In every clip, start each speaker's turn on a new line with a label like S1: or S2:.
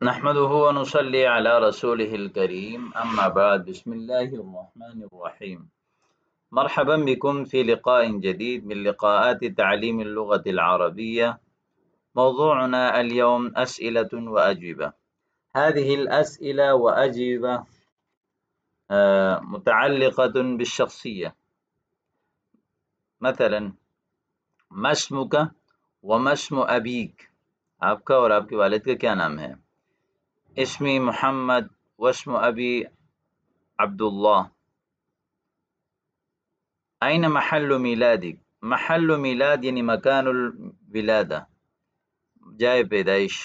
S1: نحمده ونصلي على رسوله الكريم أما بعد بسم الله الرحمن الرحيم. مرحبا بكم في لقاء جديد من لقاءات تعليم اللغة العربية. موضوعنا اليوم أسئلة وأجوبة. هذه الأسئلة وأجوبة متعلقة بالشخصية. مثلا ما اسمك وما اسم أبيك، آپ کا اور آپ کے والد کا کیا نام ہے؟ اسمی محمد واسم ابی عبداللہ. أين محل میلادک؟ محل میلاد یعنی مکان الولادہ، جائے پیدائش.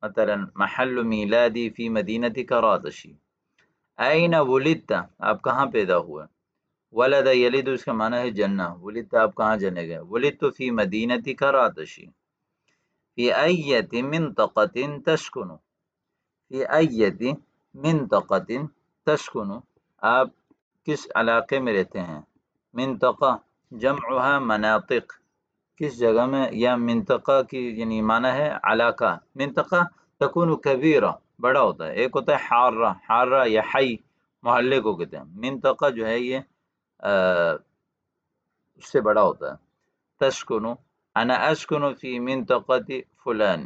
S1: مثلا محل میلادی فی مدینہ کراچی. أين ولدت؟ آپ کہاں پیدا ہوئے؟ ولد یلد اس کا معنی ہے جنہ. ولدت آپ کہاں جنے گئے؟ ولدت فی مدینہ کراچی. فی ایت منطقۃ تسکن؟ فی ایت منطقۃ تسکن؟ آپ کس علاقے میں رہتے ہیں؟ منطقہ جمعها مناطق، کس جگہ میں، یا منطقہ کی یعنی معنی ہے علاقہ. منطقہ تکون کبیرہ، بڑا ہوتا ہے. ایک ہوتا ہے حارہ، حارہ یا حی محلے کو کہتے ہیں. منطقہ جو ہے یہ اس سے بڑا ہوتا ہے. تسکن انا اسکن فی منطقۃ فلان.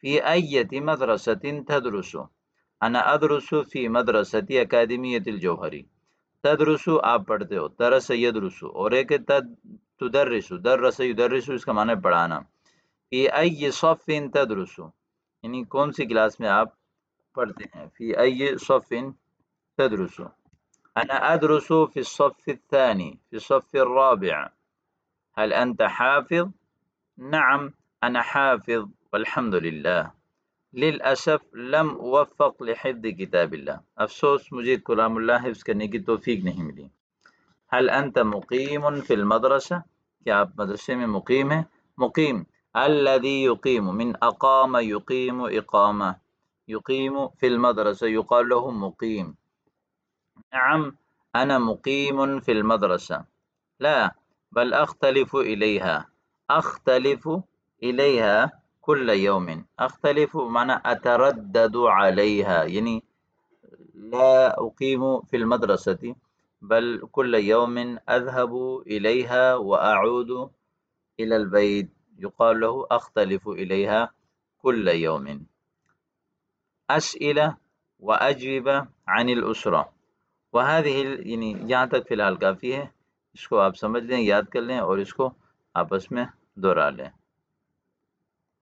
S1: فی ایت مدرسۃ تدرس؟ انا ادرس فی مدرسۃ اکادمیۃ الجوہری. تدرس آپ پڑھتے ہو، درس یدرس. اور ایک تدرس، درس یدرس اس کا معنی ہے پڑھانا. فی ای صف تدرس یعنی کون سی کلاس میں آپ پڑھتے ہیں. فی ای صف تدرس؟ انا ادرس فی الصف الثانی فی الصف الرابع. هل انت حافظ؟ نعم انا حافظ والحمد للہ. للاسف لم اوفق لحفظ کتاب اللہ، افسوس مجھے کلام اللہ حفظ کرنے کی توفیق نہیں ملی. هل انت مقیم فی المدرسہ؟ کیا آپ مدرسے میں مقیم ہیں؟ مقیم الذي يقيم من اقام يقيم اقامہ. يقيم فی المدرسہ يقال له مقیم. نعم انا مقیم فی المدرسہ. لا بل اختلف الیہا. اختلف الیہا كل يوم. اختلف معنی اتردد علیہا یعنی لا اقیم فی المدرسة بل كل يوم اذهب الیہا واعود الى البيت. يقال له اختلف الیہا كل يوم. اسئلہ واجوبہ عن الاسرہ. وهذه یعنی یہاں تک فی الحال کافی ہے. اس کو آپ سمجھ لیں، یاد کر لیں اور اس کو آپس میں دہرا لیں.